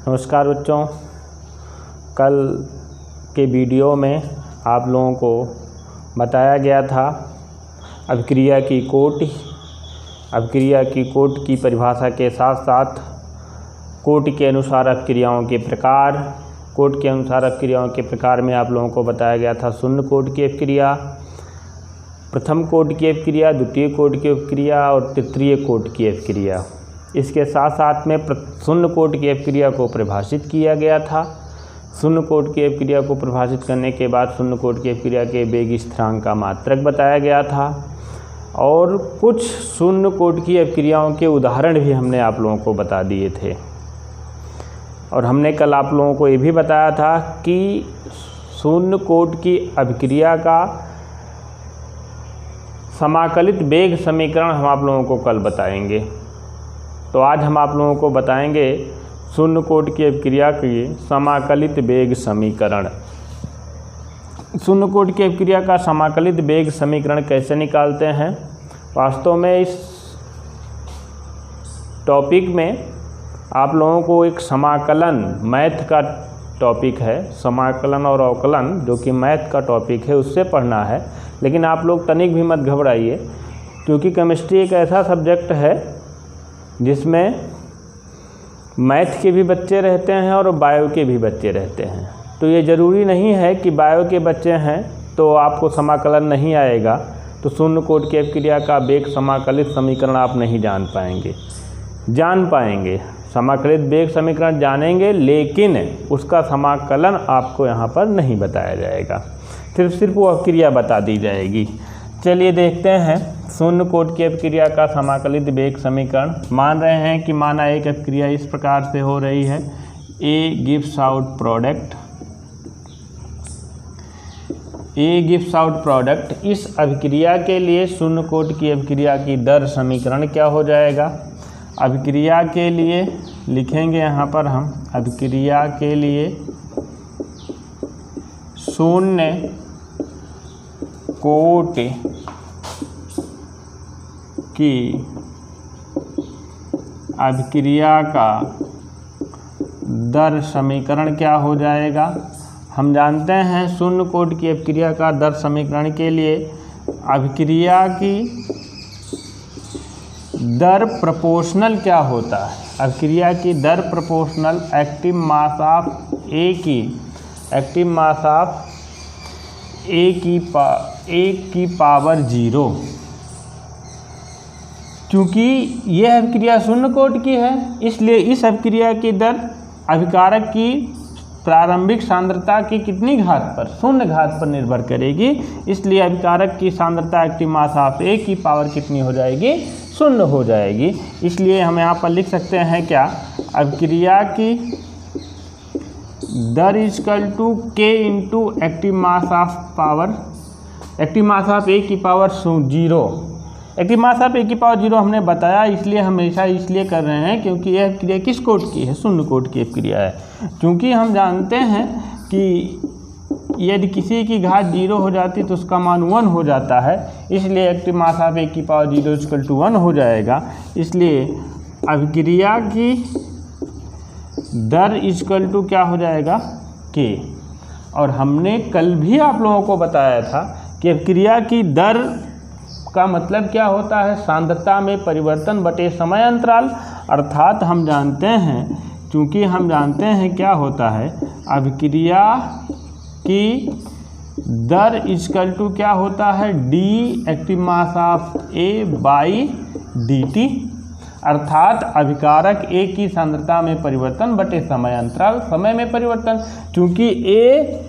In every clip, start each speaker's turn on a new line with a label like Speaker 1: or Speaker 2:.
Speaker 1: नमस्कार बच्चों, कल के वीडियो में आप लोगों को बताया गया था अभिक्रिया की कोटि की परिभाषा के साथ साथ कोटि के अनुसार अभिक्रियाओं के प्रकार। कोटि के अनुसार अभिक्रियाओं के प्रकार में आप लोगों को बताया गया था शून्य कोटि की अभिक्रिया, प्रथम कोटि की अभिक्रिया, द्वितीय कोटि की अभिक्रिया और तृतीय कोटि की अभिक्रिया। इसके साथ साथ में शून्य कोटि की अभिक्रिया को परिभाषित किया गया था। शून्य कोटि की अभिक्रिया को परिभाषित करने के बाद शून्य कोटि की अभिक्रिया के वेग स्थिरांक का मात्रक बताया गया था और कुछ शून्य कोटि की अभिक्रियाओं के उदाहरण भी हमने आप लोगों को बता दिए थे। और हमने कल आप लोगों को ये भी बताया था कि शून्य कोटि की अभिक्रिया का समाकलित वेग समीकरण हम आप लोगों को कल बताएंगे। तो आज हम आप लोगों को बताएंगे शून्य कोटि की अभिक्रिया की समाकलित वेग समीकरण। शून्य कोटि की अभिक्रिया का समाकलित वेग समीकरण कैसे निकालते हैं। वास्तव में इस टॉपिक में आप लोगों को एक समाकलन मैथ का टॉपिक है, समाकलन और अवकलन जो कि मैथ का टॉपिक है उससे पढ़ना है। लेकिन आप लोग तनिक भी मत घबराइए, क्योंकि केमिस्ट्री एक ऐसा सब्जेक्ट है जिसमें मैथ के भी बच्चे रहते हैं और बायो के भी बच्चे रहते हैं। तो ये ज़रूरी नहीं है कि बायो के बच्चे हैं तो आपको समाकलन नहीं आएगा, तो शून्य कोटि की अभिक्रिया का वेग समाकलित समीकरण आप नहीं जान पाएंगे। समाकलित वेग समीकरण जानेंगे, लेकिन उसका समाकलन आपको यहाँ पर नहीं बताया जाएगा, सिर्फ वो अभिक्रिया बता दी जाएगी। चलिए देखते हैं शून्य कोटि की अभिक्रिया का समाकलित वेग समीकरण। मान रहे हैं कि माना एक अभिक्रिया इस प्रकार से हो रही है, ए गिव्स आउट प्रोडक्ट। इस अभिक्रिया के लिए शून्य कोटि की अभिक्रिया की दर समीकरण क्या हो जाएगा। अभिक्रिया के लिए लिखेंगे यहाँ पर हम, अभिक्रिया के लिए शून्य कोटि की अभिक्रिया का दर समीकरण क्या हो जाएगा। हम जानते हैं शून्य कोटि की अभिक्रिया का दर समीकरण के लिए अभिक्रिया की दर प्रोपोर्शनल क्या होता है। अभिक्रिया की दर प्रोपोर्शनल एक्टिव मास ऑफ ए की पावर 0। क्योंकि यह अभिक्रिया शून्य कोटि की है, इसलिए इस अभिक्रिया की दर अभिकारक की प्रारंभिक सांद्रता की कितनी घात पर, शून्य घात पर निर्भर करेगी। इसलिए अभिकारक की सांद्रता एक्टिव मास ऑफ ए की पावर कितनी हो जाएगी, शून्य हो जाएगी। इसलिए हम यहाँ पर लिख सकते हैं क्या, अभिक्रिया की दर equal to K into active mass of ए की पावर 0। एक्टिव मास ऑफ ए की पावर 0 हमने बताया, इसलिए हमेशा इसलिए कर रहे हैं क्योंकि यह अभिक्रिया किस कोटि की है, शून्य कोटि की अभिक्रिया है। क्योंकि हम जानते हैं कि यदि किसी की घात 0 हो जाती तो उसका मान 1 हो जाता है, इसलिए एक्टिव मास ऑफ ए की पावर 0 इक्वल टू 1 हो जाएगा। इसलिए अभिक्रिया की दर इक्वल टू क्या हो जाएगा, के। और हमने कल भी आप लोगों को बताया था कि अभिक्रिया की दर का मतलब क्या होता है, सांद्रता में परिवर्तन बटे समय अंतराल। अर्थात हम जानते हैं, चूँकि हम जानते हैं क्या होता है, अभिक्रिया की दर इक्वल टू क्या होता है, D active mass of A by D T. अर्थात अभिकारक ए की सांद्रता में परिवर्तन बटे समय अंतराल, समय में परिवर्तन। चूँकि ए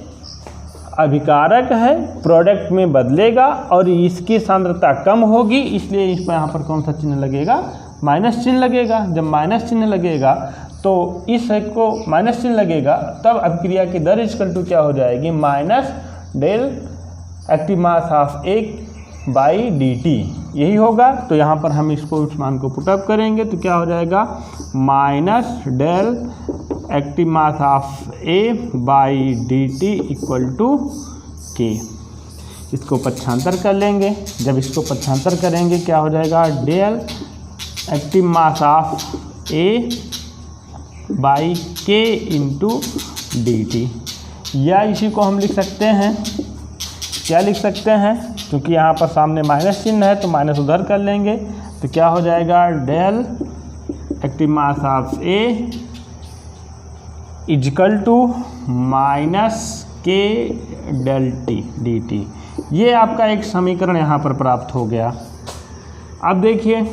Speaker 1: अभिकारक है, प्रोडक्ट में बदलेगा और इसकी सांद्रता कम होगी, इसलिए इस पर यहाँ पर कौन सा चिन्ह लगेगा, माइनस चिन्ह लगेगा। जब माइनस चिन्ह लगेगा तो इस को माइनस चिन्ह लगेगा, तब अभिक्रिया की दर इक्वल टू क्या हो जाएगी, minus del active mass of A by D T, यही होगा। तो यहाँ पर हम इसको इस मान को पुटअप करेंगे तो क्या हो जाएगा, minus del active mass of A by D T equal to K. इसको पक्षांतर कर लेंगे, जब इसको पक्षांतर करेंगे क्या हो जाएगा, del active mass of A by K into D T, या इसी को हम लिख सकते हैं, क्या लिख सकते हैं, क्योंकि यहाँ पर सामने माइनस चिन्ह है तो माइनस उधर कर लेंगे, तो क्या हो जाएगा, del active mass of A equal to minus K del T D T. ये आपका एक समीकरण यहाँ पर प्राप्त हो गया। अब देखिए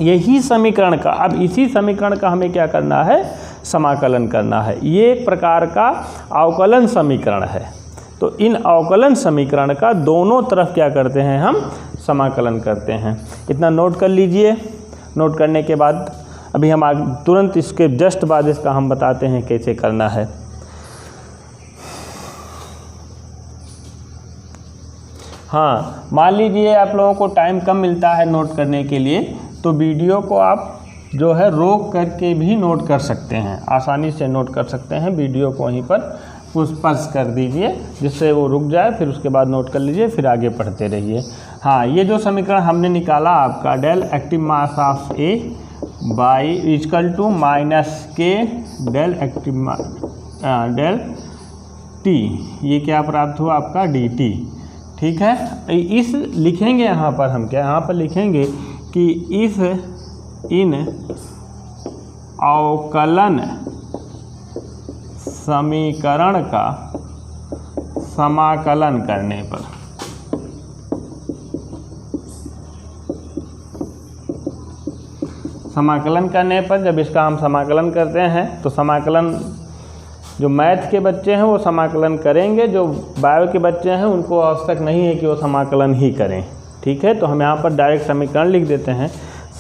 Speaker 1: यही समीकरण का, अब इसी समीकरण का हमें क्या करना है, समाकलन करना है। ये एक प्रकार का अवकलन समीकरण है, तो इन अवकलन समीकरण का दोनों तरफ क्या करते हैं, हम समाकलन करते हैं। इतना नोट कर लीजिए। नोट करने के बाद अभी हम तुरंत इसके जस्ट बाद इसका हम बताते हैं कैसे करना है। हाँ, मान लीजिए आप लोगों को टाइम कम मिलता है नोट करने के लिए, तो वीडियो को आप जो है रोक करके भी नोट कर सकते हैं, आसानी से नोट कर सकते हैं। वीडियो को वहीं पर पुश कर दीजिए जिससे वो रुक जाए, फिर उसके बाद नोट कर लीजिए, फिर आगे पढ़ते रहिए। हाँ, ये जो समीकरण हमने निकाला आपका, del active mass of A by equal to minus K del active del T, ये क्या प्राप्त हुआ आपका, डी टी। ठीक है, इस लिखेंगे यहाँ पर हम क्या, यहाँ पर लिखेंगे कि इस इन अवकलन समीकरण का समाकलन करने पर, समाकलन करने पर जब इसका हम समाकलन करते हैं तो समाकलन जो मैथ के बच्चे हैं वो समाकलन करेंगे, जो बायो के बच्चे हैं उनको आवश्यक नहीं है कि वो समाकलन ही करें। ठीक है, तो हम यहाँ पर डायरेक्ट समीकरण लिख देते हैं।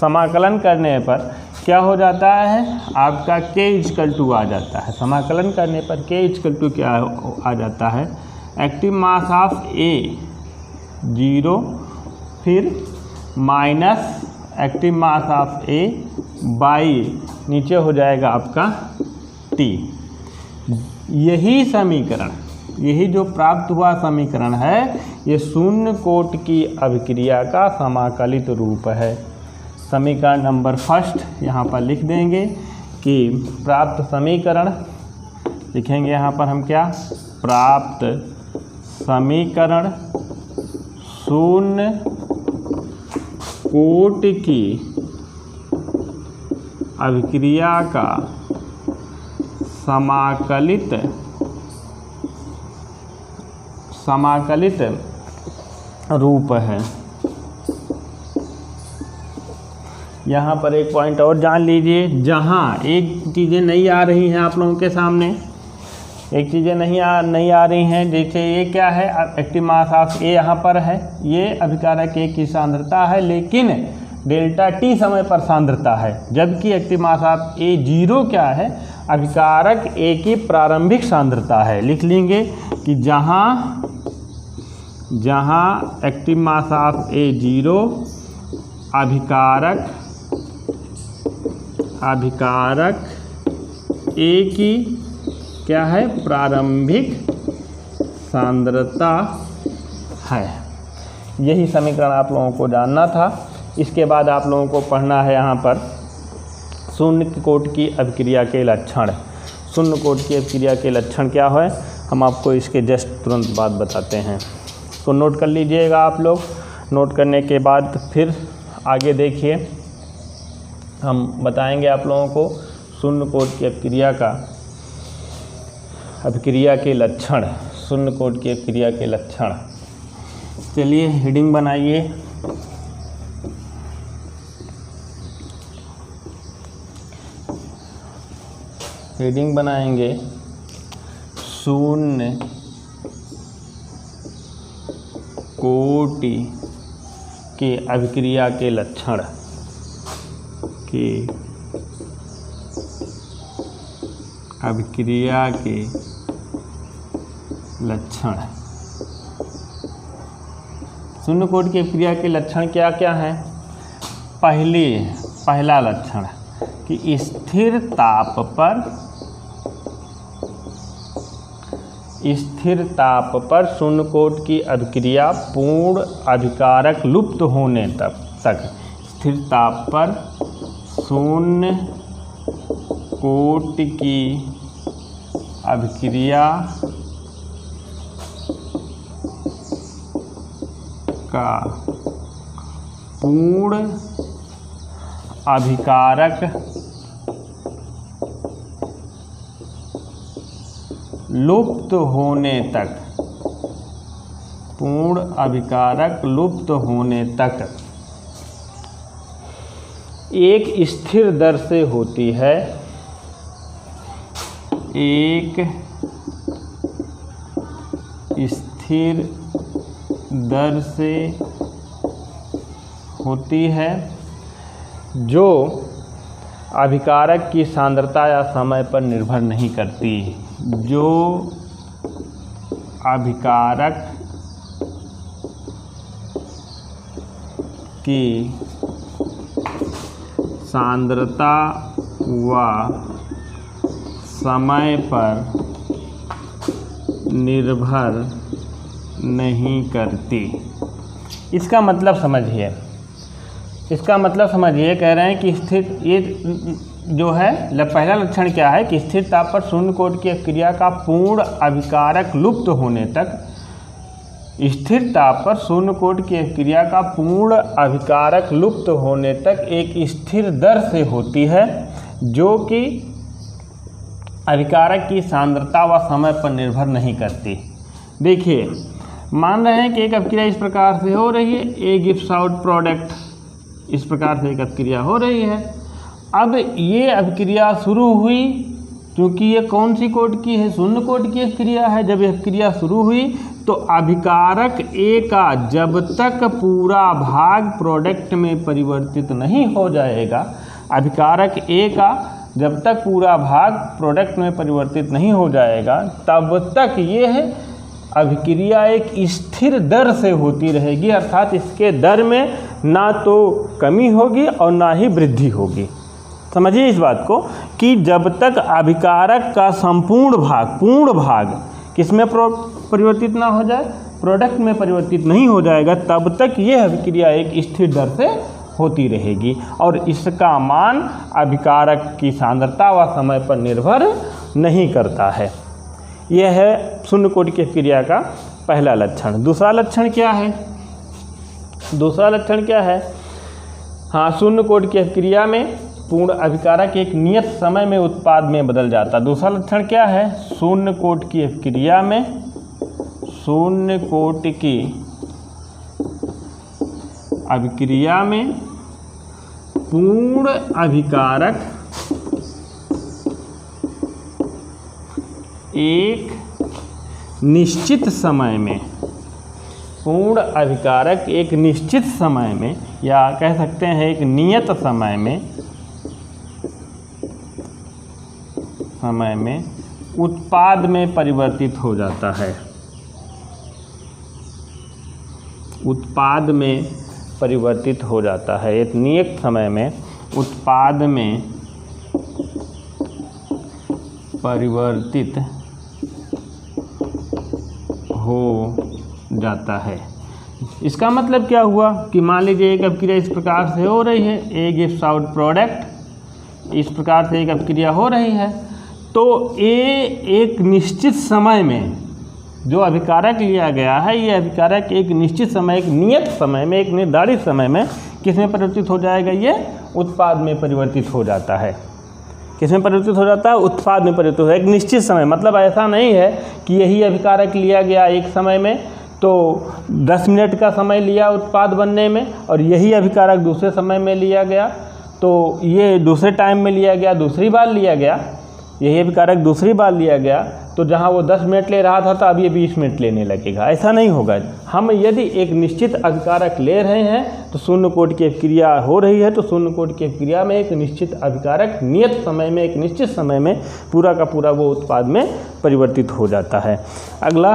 Speaker 1: समाकलन करने पर क्या हो जाता है आपका, के इजकल टू आ जाता है। समाकलन करने पर के इजकल टू क्या आ जाता है, एक्टिव मास ऑफ ए 0, फिर minus active mass of A by नीचे हो जाएगा आपका टी। यही समीकरण, यही जो प्राप्त हुआ समीकरण है, ये शून्य कोट की अभिक्रिया का समाकलित रूप है। समीकरण नंबर फर्स्ट यहाँ पर लिख देंगे कि प्राप्त समीकरण, लिखेंगे यहाँ पर हम क्या, प्राप्त समीकरण शून्य कोट की अभिक्रिया का समाकलित रूप है। यहाँ पर एक पॉइंट और जान लीजिए, जहाँ एक चीज़ें नहीं आ रही हैं आप लोगों के सामने, एक चीज़ें नहीं आ रही हैं। जैसे ये क्या है, एक्टिव मास ऑफ ए यहाँ पर है, ये अभिकारक ए की सांद्रता है, लेकिन डेल्टा टी समय पर सांद्रता है, जबकि एक्टिव मास ऑफ ए 0 क्या है, अभिकारक ए की प्रारंभिक सांद्रता है। लिख लेंगे कि जहाँ एक्टिव मास ऑफ ए 0, अभिकारक ए की क्या है, प्रारंभिक सांद्रता है। यही समीकरण आप लोगों को जानना था। इसके बाद आप लोगों को पढ़ना है यहाँ पर शून्य कोट की अभिक्रिया के लक्षण। शून्य कोट की अभिक्रिया के लक्षण क्या है, हम आपको इसके जस्ट तुरंत बाद बताते हैं। तो नोट कर लीजिएगा आप लोग। नोट करने के बाद फिर आगे देखिए, हम बताएंगे आप लोगों को शून्य कोट की अभिक्रिया के लक्षण, शून्य कोट की अभिक्रिया के लक्षण। चलिए हेडिंग बनाइए। हेडिंग बनाएंगे शून्य कोटि के अभिक्रिया के लक्षण के अभिक्रिया के लक्षण। शून्य कोट की अभिक्रिया के लक्षण क्या क्या हैं। पहला लक्षण कि स्थिर ताप पर शून्य कोट की अभिक्रिया पूर्ण अभिकारक लुप्त होने तक, स्थिर ताप पर शून्य कोट की अभिक्रिया का पूर्ण अभिकारक लुप्त होने तक, पूर्ण अभिकारक लुप्त होने तक एक स्थिर दर से होती है, एक स्थिर दर से होती है, जो अभिकारक की सांद्रता या समय पर निर्भर नहीं करती, जो अभिकारक की सांद्रता व समय पर निर्भर नहीं करती। इसका मतलब समझिए, इसका मतलब समझिए, कह रहे हैं कि स्थिर, ये जो है पहला लक्षण क्या है कि स्थिर ताप पर शून्य कोट की अभिक्रिया का पूर्ण अभिकारक लुप्त होने तक, स्थिर ताप पर शून्य कोट की अभिक्रिया का पूर्ण अभिकारक लुप्त होने तक एक स्थिर दर से होती है, जो कि अभिकारक की सांद्रता व समय पर निर्भर नहीं करती। देखिए, मान रहे हैं कि एक अभिक्रिया इस प्रकार से हो रही है, ए गिव्स आउट प्रोडक्ट, इस प्रकार से एक अभिक्रिया हो रही है। अब ये अभिक्रिया शुरू हुई, क्योंकि ये कौन सी कोट की है, शून्य कोट की अभिक्रिया है। जब यह अभिक्रिया शुरू हुई तो अभिकारक ए का जब तक पूरा भाग प्रोडक्ट में परिवर्तित नहीं हो जाएगा, अभिकारक ए का जब तक पूरा भाग प्रोडक्ट में परिवर्तित नहीं हो जाएगा, तब तक ये है अभिक्रिया एक स्थिर दर से होती रहेगी, अर्थात इसके दर में ना तो कमी होगी और ना ही वृद्धि होगी। समझिए इस बात को कि जब तक अभिकारक का संपूर्ण भाग, पूर्ण भाग किसमें परिवर्तित ना हो जाए, प्रोडक्ट में परिवर्तित नहीं हो जाएगा, तब तक यह अभिक्रिया एक स्थिर दर से होती रहेगी और इसका मान अभिकारक की सांद्रता व समय पर निर्भर नहीं करता है। यह है शून्य कोटि की अभिक्रिया का पहला लक्षण। दूसरा लक्षण क्या है? दूसरा लक्षण क्या है? हाँ, शून्य कोटि की अभिक्रिया में पूर्ण अभिकारक एक नियत समय में उत्पाद में बदल जाता। दूसरा लक्षण क्या है? शून्य कोटि की अभिक्रिया में, शून्य कोटि की अभिक्रिया में पूर्ण अभिकारक एक निश्चित समय में, पूर्ण अभिकारक एक निश्चित समय में, या कह सकते हैं एक नियत समय में उत्पाद में परिवर्तित हो जाता है, उत्पाद में परिवर्तित हो जाता है। एक नियत समय में उत्पाद में परिवर्तित हो जाता है। इसका मतलब क्या हुआ कि मान लीजिए एक अभिक्रिया इस प्रकार से हो रही है, ए गिव्स आउट प्रोडक्ट, इस प्रकार से एक अभिक्रिया हो रही है, तो ए एक निश्चित समय में जो अभिकारक लिया गया है, ये अभिकारक एक निश्चित समय, एक नियत समय में, एक निर्धारित समय में किसमें परिवर्तित हो जाएगा? ये उत्पाद में परिवर्तित हो जाता है। किसमें परिवर्तित हो जाता है? उत्पाद में परिवर्तित हो जाता है। एक निश्चित समय, मतलब ऐसा नहीं है कि यही अभिकारक लिया गया एक समय में तो 10 मिनट का समय लिया उत्पाद बनने में, और यही अभिकारक दूसरे समय में लिया गया तो ये दूसरे टाइम में लिया गया, दूसरी बार लिया गया, यही अभिकारक दूसरी बार लिया गया तो जहाँ वो 10 मिनट ले रहा था तो अब ये 20 मिनट लेने लगेगा। ऐसा नहीं होगा। हम यदि एक निश्चित अभिकारक ले रहे हैं तो शून्य कोटि की अभिक्रिया हो रही है, तो शून्य कोटि की अभिक्रिया में एक निश्चित अभिकारक नियत समय में, एक निश्चित समय में पूरा का पूरा वो उत्पाद में परिवर्तित हो जाता है। अगला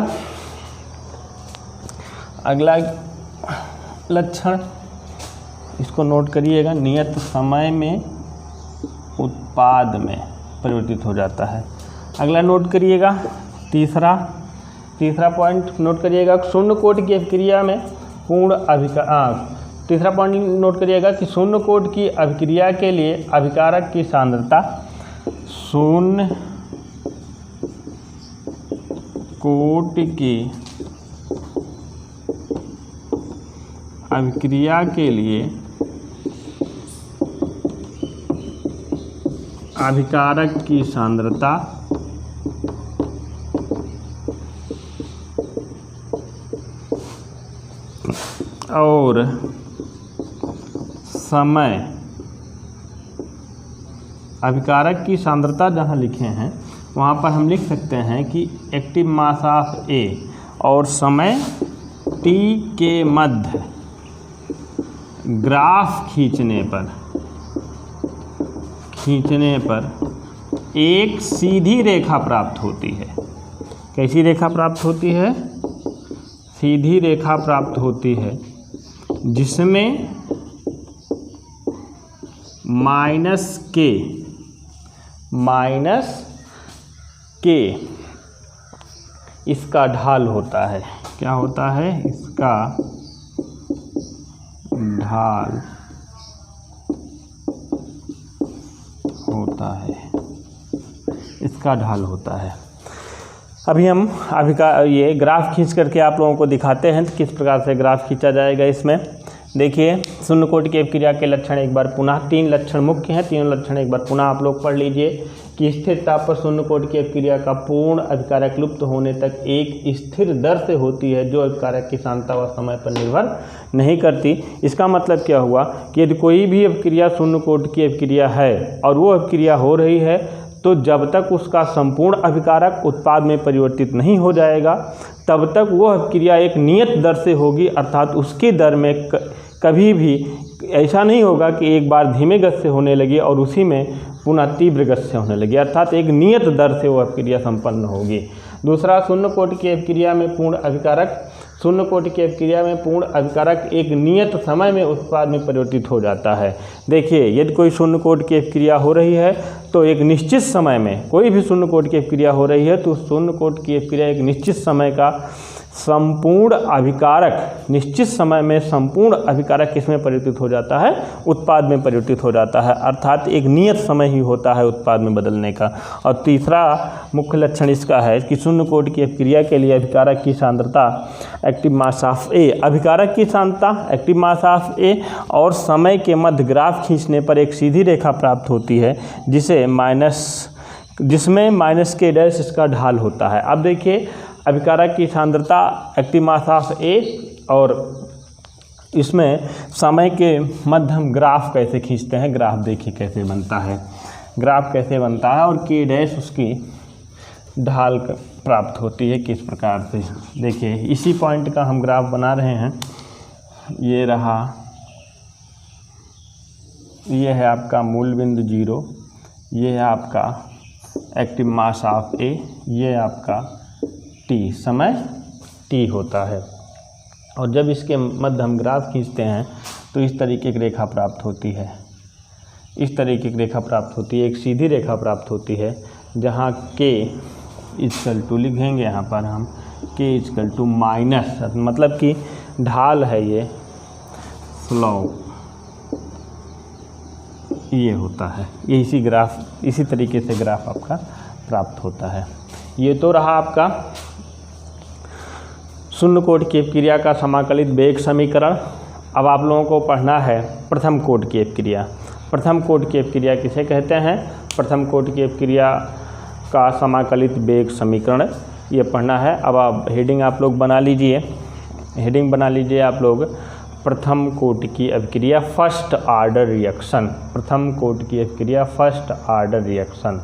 Speaker 1: लक्षण, इसको नोट करिएगा, नियत समय में उत्पाद में परिवर्तित हो जाता है। अगला नोट करिएगा, तीसरा पॉइंट नोट करिएगा, शून्य कोटि की अभिक्रिया में पूर्ण तीसरा पॉइंट नोट करिएगा कि शून्य कोटि की अभिक्रिया के लिए अभिकारक की सांद्रता शून्य कोट की अभिक्रिया के लिए अभिकारक की सांद्रता और समय, अभिकारक की सांद्रता जहाँ लिखे हैं वहाँ पर हम लिख सकते हैं कि एक्टिव मास ऑफ ए और समय t के मध्य ग्राफ खींचने पर एक सीधी रेखा प्राप्त होती है। कैसी रेखा प्राप्त होती है? सीधी रेखा प्राप्त होती है जिसमें माइनस के इसका ढाल होता है। क्या होता है? इसका ढाल होता है। इसका ढाल होता है। अभी हम ये ग्राफ खींच करके आप लोगों को दिखाते हैं तो किस प्रकार से ग्राफ खींचा जाएगा। इसमें देखिए, शून्य कोटि की अभिक्रिया के लक्षण एक बार पुनः, 3 लक्षण मुख्य हैं, तीनों लक्षण एक बार पुनः आप लोग पढ़ लीजिए कि स्थिर ताप पर शून्य कोटि की अभिक्रिया का पूर्ण अभिकारक लुप्त होने तक एक स्थिर दर से होती है जो अभिकारक की सांद्रता व समय पर निर्भर नहीं करती। इसका मतलब क्या हुआ कि यदि कोई भी अभिक्रिया शून्य कोटि की अभिक्रिया है और वो अभिक्रिया हो रही है तो जब तक उसका संपूर्ण अभिकारक उत्पाद में परिवर्तित नहीं हो जाएगा तब तक वो अभिक्रिया एक नियत दर से होगी, अर्थात उसकी दर में कभी भी ऐसा नहीं होगा कि एक बार धीमे गति से होने लगी और उसी में पुनः तीव्र गति से होने लगी, अर्थात एक नियत दर से वो अभिक्रिया संपन्न होगी। दूसरा, शून्य कोटि की अभिक्रिया में पूर्ण अभिकारक एक नियत समय में उत्पाद में परिवर्तित हो जाता है। देखिए, यदि कोई शून्य कोटि की अभिक्रिया हो रही है तो एक निश्चित समय में, कोई भी शून्य कोटि की अभिक्रिया हो रही है तो शून्य कोटि की अभिक्रिया एक निश्चित समय का संपूर्ण अभिकारक, निश्चित समय में संपूर्ण अभिकारक किसमें परिवर्तित हो जाता है? उत्पाद में परिवर्तित हो जाता है, अर्थात एक नियत समय ही होता है उत्पाद में बदलने का। और तीसरा मुख्य लक्षण इसका है कि शून्य कोटि की अभिक्रिया के लिए अभिकारक की सांद्रता एक्टिव मास ऑफ ए, अभिकारक की सांद्रता एक्टिव मास ऑफ ए और समय के मध्य ग्राफ खींचने पर एक सीधी रेखा प्राप्त होती है जिसमें माइनस के डैश इसका ढाल होता है। अब देखिए, अभिकारक की सांद्रता एक्टिव मास ऑफ ए और इसमें समय के मध्य हम ग्राफ कैसे खींचते हैं। ग्राफ देखिए कैसे बनता है, ग्राफ कैसे बनता है और के डैश उसकी ढाल प्राप्त होती है किस प्रकार से। देखिए, इसी पॉइंट का हम ग्राफ बना रहे हैं। ये रहा, ये है आपका मूल बिंदु 0, ये है आपका एक्टिव मास ऑफ ए, ये आपका t, समय t होता है। और जब इसके मध्य हम ग्राफ खींचते हैं तो इस तरीके की रेखा प्राप्त होती है, इस तरीके की रेखा प्राप्त होती है, एक सीधी रेखा प्राप्त होती है जहाँ k इक्वल टू लिखेंगे यहाँ पर हम k इक्वल टू माइनस, मतलब कि ढाल है ये, स्लोप ये होता है। ये इसी तरीके से ग्राफ आपका प्राप्त होता है। ये तो रहा आपका शून्य कोटि की अभिक्रिया का समाकलित वेग समीकरण। अब आप लोगों को पढ़ना है प्रथम कोटि की अभिक्रिया। प्रथम कोटि की अभिक्रिया किसे कहते हैं? प्रथम कोटि की अभिक्रिया का समाकलित वेग समीकरण, ये पढ़ना है। अब आप हेडिंग आप लोग बना लीजिए, हेडिंग बना लीजिए आप लोग, प्रथम कोटि की अभिक्रिया फर्स्ट ऑर्डर रिएक्शन। प्रथम कोटि की अभिक्रिया फर्स्ट ऑर्डर रिएक्शन।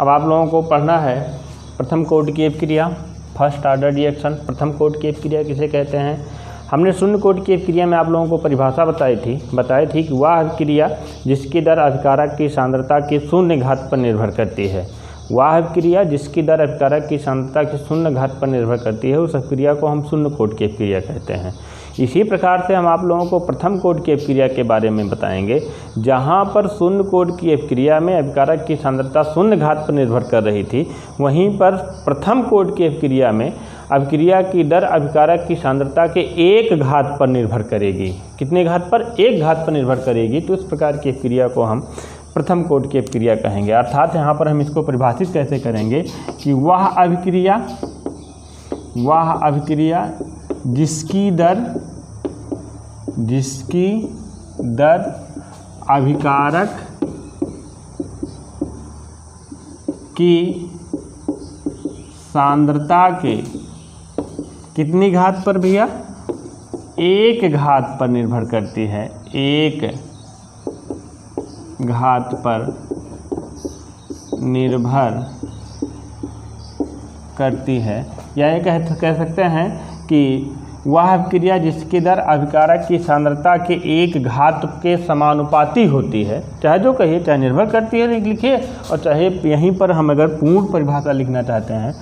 Speaker 1: अब आप लोगों को पढ़ना है प्रथम कोटि की अभिक्रिया फर्स्ट ऑर्डर रिएक्शन। प्रथम कोटि की अभिक्रिया किसे कहते हैं? हमने शून्य कोटि की अभिक्रिया में आप लोगों को परिभाषा बताई थी कि वह अभिक्रिया जिसकी दर अभिकारक की सांद्रता की शून्य घात पर निर्भर करती है। वह अभिक्रिया जिसकी दर अभिकारक की सांद्रता की शून्य घात पर निर्भर करती है, उस अभिक्रिया को हम शून्य कोटि की अभिक्रिया कहते हैं। इसी प्रकार से हम आप लोगों को प्रथम कोटि की अभिक्रिया के बारे में बताएंगे, जहाँ पर शून्य कोटि की अभिक्रिया में अभिकारक की सांद्रता शून्य घात पर निर्भर कर रही थी, वहीं पर प्रथम कोटि की अभिक्रिया में अभिक्रिया की दर अभिकारक की सांद्रता के 1 घात पर निर्भर करेगी। कितने घात पर? 1 घात पर निर्भर करेगी। तो इस प्रकार की अभिक्रिया को हम प्रथम कोटि की अभिक्रिया कहेंगे। अर्थात यहाँ पर हम इसको परिभाषित कैसे करेंगे कि वह अभिक्रिया जिसकी दर अभिकारक की सांद्रता के कितनी घात पर भैया, 1 घात पर निर्भर करती है, 1 घात पर निर्भर करती है, या ये कह सकते हैं कि वह अभिक्रिया जिसकी दर अभिकारक की सांद्रता के 1 घात के समानुपाती होती है, चाहे जो कहिए, चाहे निर्भर करती है लिखिए, और चाहे यहीं पर हम अगर पूर्ण परिभाषा लिखना चाहते हैं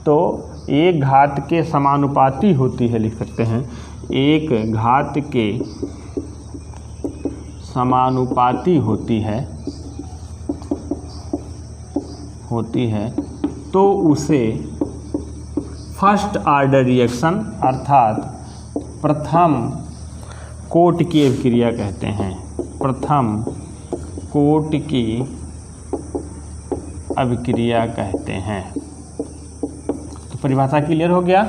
Speaker 1: तो 1 घात के समानुपाती होती है लिख सकते हैं, 1 घात के समानुपाती होती है तो उसे फर्स्ट ऑर्डर रिएक्शन अर्थात प्रथम कोटि की अभिक्रिया कहते हैं। प्रथम कोटि की अभिक्रिया कहते हैं। तो परिभाषा क्लियर हो गया?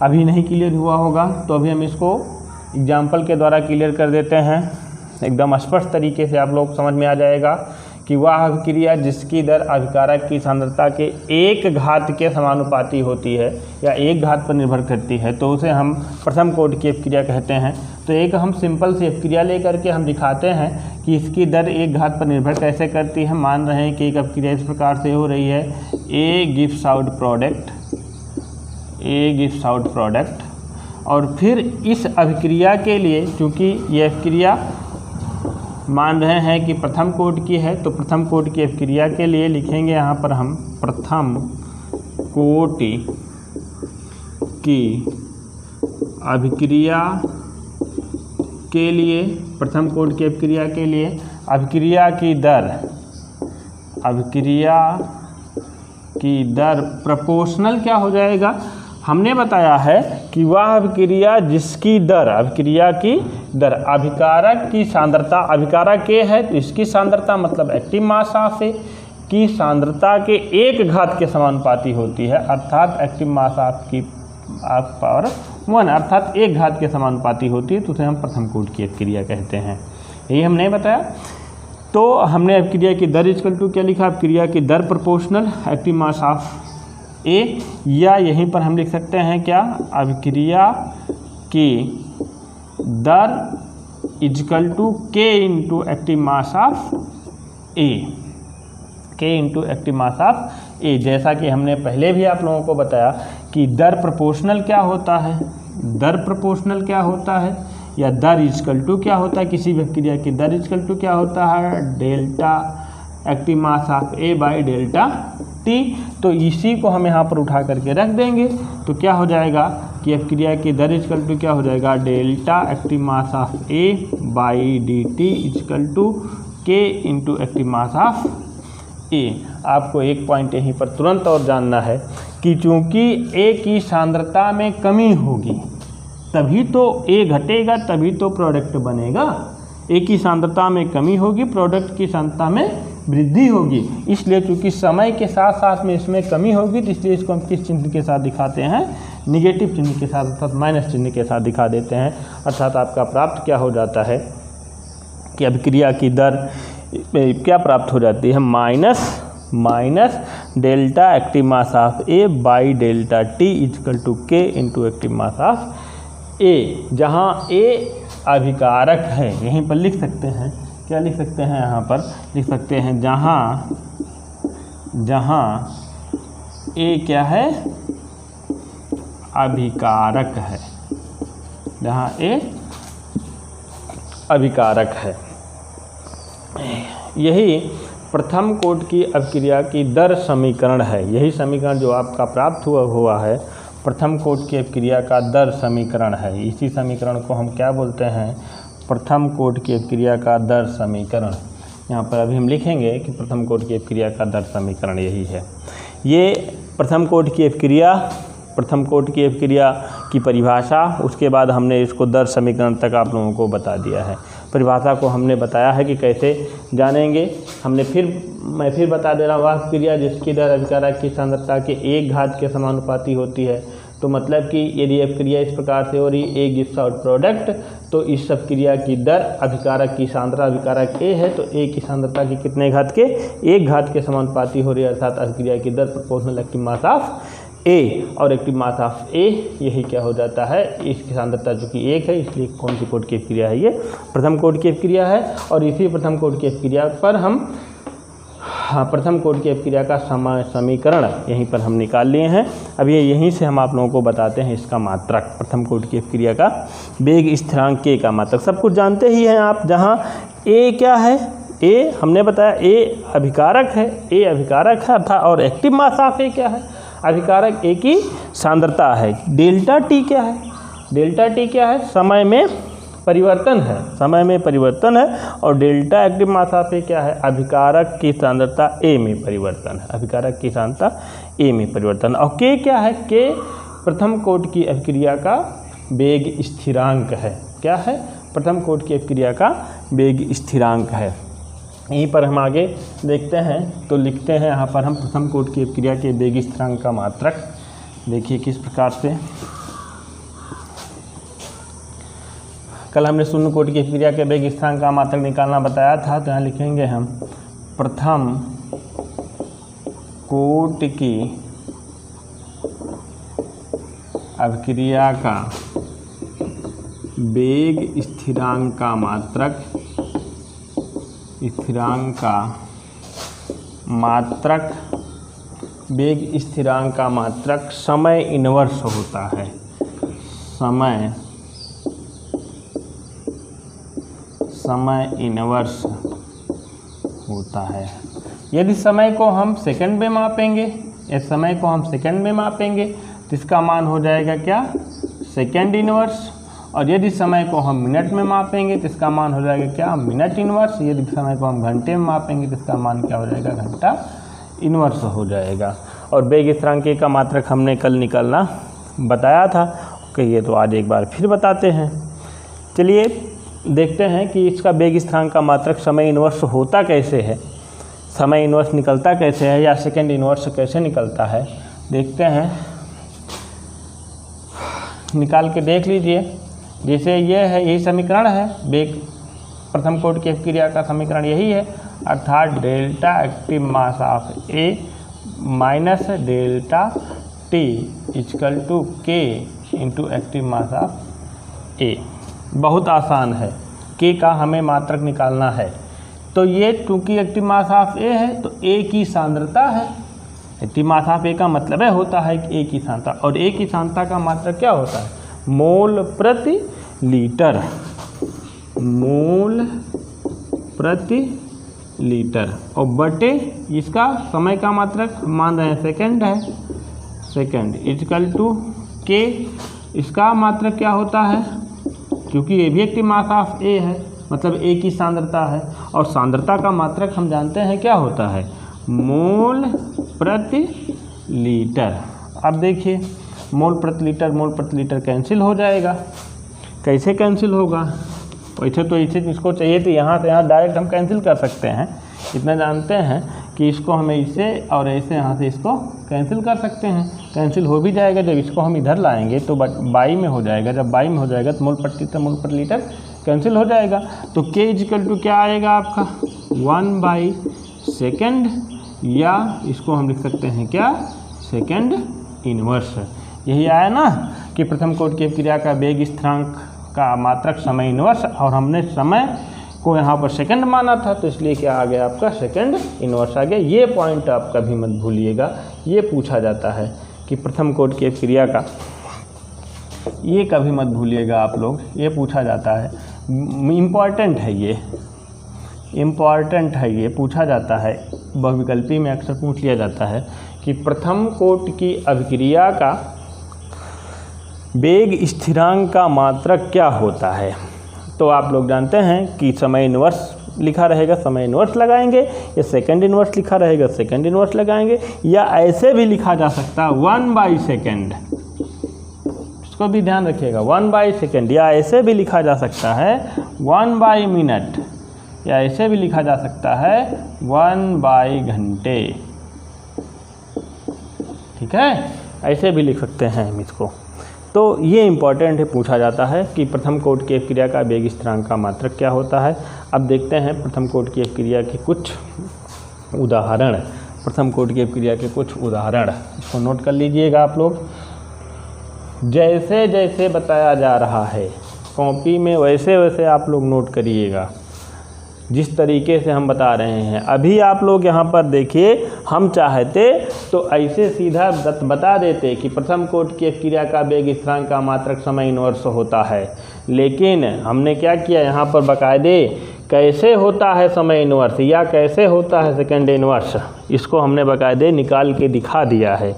Speaker 1: अभी नहीं क्लियर हुआ होगा तो अभी हम इसको एग्जाम्पल के द्वारा क्लियर कर देते हैं। एकदम स्पष्ट तरीके से आप लोग समझ में आ जाएगा कि वह अभिक्रिया जिसकी दर अभिकारक की सांद्रता के 1 घात के समानुपाती होती है या 1 घात पर निर्भर करती है तो उसे हम प्रथम कोटि की अभिक्रिया कहते हैं। तो एक हम सिंपल सी अभिक्रिया लेकर के हम दिखाते हैं कि इसकी दर 1 घात पर निर्भर कैसे करती है। मान रहे हैं कि एक अभिक्रिया इस प्रकार से हो रही है, A gives out product, और फिर इस अभिक्रिया के लिए चूँकि ये अभिक्रिया मान रहे हैं कि प्रथम कोटि की है तो प्रथम कोटि की अभिक्रिया के लिए लिखेंगे यहाँ पर हम प्रथम कोटि की अभिक्रिया के लिए, प्रथम कोटि की अभिक्रिया के लिए अभिक्रिया की दर प्रोपोर्शनल क्या हो जाएगा। हमने बताया है कि वह अभिक्रिया जिसकी दर, अभिक्रिया की दर अभिकारक की सांद्रता, अभिकारक के है तो इसकी सांद्रता मतलब एक्टिव मास ऑफ ए की सांद्रता के 1 घात के समानुपाती होती है, अर्थात एक्टिव मास ऑफ की पावर 1 अर्थात 1 घात के समानुपाती होती है, तो उसे हम प्रथम कोटि की अभिक्रिया कहते हैं। यही हमने बताया। तो हमने अभिक्रिया की दर इक्वल टू क्या लिखा, अभिक्रिया की दर प्रोपोर्शनल एक्टिव मास ऑफ ए, या यहीं पर हम लिख सकते हैं क्या, अभिक्रिया की दर equal to K into active mass of ए, के इंटू एक्टिव मास ऑफ ए। जैसा कि हमने पहले भी आप लोगों को बताया कि दर प्रोपोर्शनल क्या होता है, दर प्रोपोर्शनल क्या होता है, या दर इक्वल टू क्या होता है, किसी भी अभिक्रिया की दर इक्वल टू क्या होता है, delta active mass of A by delta T. तो इसी को हम यहाँ पर उठा करके रख देंगे तो क्या हो जाएगा कि अभिक्रिया की दर इक्वल टू क्या हो जाएगा, delta active mass of A by D T equal to K into active mass of A. आपको एक पॉइंट यहीं पर तुरंत और जानना है कि चूँकि ए की सांद्रता में कमी होगी तभी तो ए घटेगा, तभी तो प्रोडक्ट बनेगा। ए की सांद्रता में कमी होगी, प्रोडक्ट की सांद्रता में वृद्धि होगी। इसलिए चूंकि समय के साथ साथ में इसमें कमी होगी तो इसलिए इसको हम किस चिन्ह के साथ दिखाते हैं, निगेटिव चिन्ह के साथ अर्थात माइनस चिन्ह के साथ दिखा देते हैं। अर्थात आपका प्राप्त क्या हो जाता है कि अभिक्रिया की दर क्या प्राप्त हो जाती है, minus delta active mass of A by delta T equal to K into active mass of A. जहाँ ए अभिकारक है, यहीं पर लिख सकते हैं, क्या लिख सकते हैं, यहाँ पर लिख सकते हैं जहाँ ए क्या है, अभिकारक है, जहाँ ए अभिकारक है। यही प्रथम कोटि की अभिक्रिया की दर समीकरण है। यही समीकरण जो आपका प्राप्त हुआ है प्रथम कोटि की अभिक्रिया का दर समीकरण है। इसी समीकरण को हम क्या बोलते हैं, प्रथम कोटि की अभिक्रिया का दर समीकरण। यहाँ पर अभी हम लिखेंगे कि प्रथम कोटि की अभिक्रिया का दर समीकरण यही है। ये प्रथम कोटि की अभिक्रिया, प्रथम कोटि की अभिक्रिया की परिभाषा, उसके बाद हमने इसको दर समीकरण तक आप लोगों को बता दिया है। परिभाषा को हमने बताया है कि कैसे जानेंगे। मैं फिर बता दे रहा हूँ, वह क्रिया जिसकी दर अभिकारक की सांद्रता के 1 घात के समानुपाती होती है। तो मतलब कि यदि अब क्रिया इस प्रकार से हो रही ए गिव्स आउट प्रोडक्ट, तो इस सब क्रिया की दर अभिकारक की सांद्रता, अभिकारक ए है तो ए की सांद्रता की कितने घात के 1 घात के समानुपाती हो रही है, अर्थात अभिक्रिया की दर प्रोपोर्शनल एक्टिव मास ऑफ ए। और एक्टिव मास ऑफ ए यही क्या हो जाता है, इसकी सांद्रता चूँकि 1 है, इसलिए कौन सी कोटि की क्रिया है, ये प्रथम कोटि की क्रिया है। और इसी प्रथम कोटि की क्रिया पर हम प्रथम कोटि की क्रिया का समीकरण यहीं पर हम निकाल लिए हैं। अब ये यहीं से हम आप लोगों को बताते हैं इसका मात्रक, प्रथम कोटि की क्रिया का वेग स्थिरांक के का मात्रक। सब कुछ जानते ही हैं आप, जहाँ ए क्या है, ए हमने बताया ए अभिकारक है, ए अभिकारक है अर्थात, और एक्टिव मास ऑफ ए क्या है, अभिकारक ए की सांद्रता है। डेल्टा टी क्या है, डेल्टा टी क्या है, समय में परिवर्तन है, समय में परिवर्तन है। और डेल्टा एक्टिव मास ऑफ ए क्या है, अभिकारक की सांद्रता ए में परिवर्तन है, अभिकारक की सांद्रता ए में परिवर्तन। और के क्या है, के प्रथम कोटि की अभिक्रिया का वेग स्थिरांक है। क्या है, प्रथम कोटि की अभिक्रिया का वेग स्थिरांक है। यहीं पर हम आगे देखते हैं तो लिखते हैं यहाँ पर हम प्रथम कोटि की अभिक्रिया के वेग स्थिरांक का मात्रक। देखिए किस प्रकार से, कल हमने शून्य कोटि की क्रिया के वेग स्थिरांक का मात्रक निकालना बताया था। तो यहाँ लिखेंगे हम प्रथम कोटि की अभिक्रिया का वेग स्थिरांक का मात्रक, वेग स्थिरांक का मात्रक समय इनवर्स होता है, समय इनवर्स होता है। यदि समय को हम सेकंड में मापेंगे, इस समय को हम सेकंड में मापेंगे तो इसका मान हो जाएगा क्या, सेकंड इनवर्स। और यदि समय को हम मिनट में मापेंगे तो इसका मान हो जाएगा क्या, मिनट इनवर्स। यदि समय को हम घंटे में मापेंगे तो इसका मान क्या हो जाएगा, घंटा इनवर्स हो जाएगा। और वेग स्थिरांक का मात्रक हमने कल निकालना बताया था, कहिए तो आज एक बार फिर बताते हैं। चलिए देखते हैं कि इसका वेग स्थिरांक का मात्रक समय इनवर्स होता कैसे है, समय इनवर्स निकलता कैसे है, या सेकंड इनवर्स कैसे निकलता है, देखते हैं। निकाल के देख लीजिए। जैसे ये है, यही समीकरण है, वेग प्रथम कोटि की क्रिया का समीकरण यही है, अर्थात delta active mass of A minus delta T equal to K into active mass of A. बहुत आसान है, के का हमें मात्रक निकालना है। तो ये चूँकि एक्टिव मास ऑफ ए है तो ए की सांद्रता है, एक्टिव मास ऑफ ए का मतलब है होता है कि ए की सांद्रता, और ए की सांद्रता का मात्रक क्या होता है, मोल प्रति लीटर, मोल प्रति लीटर। और बटे इसका समय का मात्रक मान रहे हैं सेकंड है, सेकंड इक्वल टू के, इसका मात्रक क्या होता है, क्योंकि ये भी एक्टिव मास ऑफ ए है मतलब ए की सांद्रता है, और सांद्रता का मात्रक हम जानते हैं क्या होता है, मोल प्रति लीटर। अब देखिए मोल प्रति लीटर कैंसिल हो जाएगा। कैसे कैंसिल होगा, वैसे तो इसे इसको चाहिए तो यहाँ से यहाँ डायरेक्ट हम कैंसिल कर सकते हैं, इतना जानते हैं कि इसको हमें इसे और ऐसे यहाँ से इसको कैंसिल कर सकते हैं। कैंसिल हो भी जाएगा, जब इसको हम इधर लाएंगे तो बाई में हो जाएगा, जब बाई में हो जाएगा तो मोल प्रति लीटर कैंसिल हो जाएगा। तो के इक्वल टू क्या आएगा आपका 1/सेकंड, या इसको हम लिख सकते हैं क्या, सेकंड इनवर्स। यही आया ना कि प्रथम कोटि की क्रिया का वेग स्थिरांक का मात्रक समय इनवर्स, और हमने समय को यहाँ पर सेकंड माना था तो इसलिए क्या आ गया आपका, सेकंड इनवर्स आ गया। ये पॉइंट आप कभी मत भूलिएगा, ये पूछा जाता है कि प्रथम कोटि की क्रिया का, ये कभी मत भूलिएगा आप लोग, ये पूछा जाता है, इम्पॉर्टेंट है, ये इम्पॉर्टेंट है, ये पूछा जाता है, बहुविकल्पी में अक्सर पूछ लिया जाता है कि प्रथम कोटि की अभिक्रिया का वेग स्थिरांक का मात्रक क्या होता है। तो आप लोग जानते हैं कि समय इनवर्स लिखा रहेगा, समय इनवर्स लगाएंगे, या सेकंड इनवर्स लिखा रहेगा, सेकंड इनवर्स लगाएंगे, या ऐसे भी लिखा जा सकता है 1/सेकंड, इसको भी ध्यान रखिएगा। 1/सेकेंड या ऐसे भी लिखा जा सकता है 1/मिनट, या ऐसे भी लिखा जा सकता है 1/घंटे। ठीक है, ऐसे भी लिख सकते हैं हम इसको। तो ये इम्पॉर्टेंट है, पूछा जाता है कि प्रथम कोटि की क्रिया का वेग स्थिरांक का मात्रक क्या होता है। अब देखते हैं प्रथम कोटि की क्रिया के कुछ उदाहरण। प्रथम कोटि की क्रिया के कुछ उदाहरण, इसको नोट कर लीजिएगा आप लोग। जैसे जैसे बताया जा रहा है कॉपी में, वैसे वैसे आप लोग नोट करिएगा, जिस तरीके से हम बता रहे हैं। अभी आप लोग यहाँ पर देखिए, हम चाहते तो ऐसे सीधा बता देते कि प्रथम कोटि की क्रिया का वेग स्थिरांक का मात्रक समय इनवर्स होता है, लेकिन हमने क्या किया, यहाँ पर बाकायदे कैसे होता है समय इनवर्स या कैसे होता है सेकंड इनवर्स, इसको हमने बाकायदे निकाल के दिखा दिया है।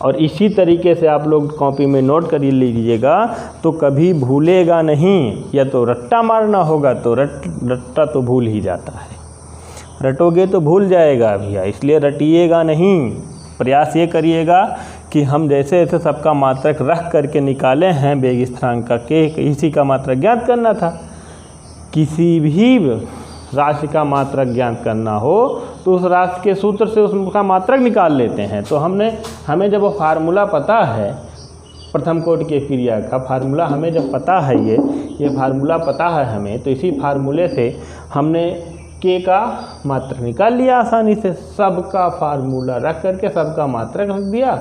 Speaker 1: और इसी तरीके से आप लोग कॉपी में नोट कर लीजिएगा, तो कभी भूलेगा नहीं। या तो रट्टा मारना होगा तो रट्टा तो भूल ही जाता है, रटोगे तो भूल जाएगा भैया, इसलिए रटिएगा नहीं। प्रयास ये करिएगा कि हम जैसे जैसे सबका मात्रक रख करके निकाले हैं वेग स्थिरांक का, के इसी का मात्रक ज्ञात करना था। किसी भी राशि का मात्रक ज्ञात करना हो तो उस राशि के सूत्र से उसका मात्रक निकाल लेते हैं। तो हमें जब वो फार्मूला पता है प्रथम कोटि की क्रिया का फार्मूला, हमें जब पता है ये फार्मूला पता है हमें, तो इसी फार्मूले से हमने के का मात्रक निकाल लिया आसानी से। सबका फार्मूला रख करके सबका मात्रक रख दिया,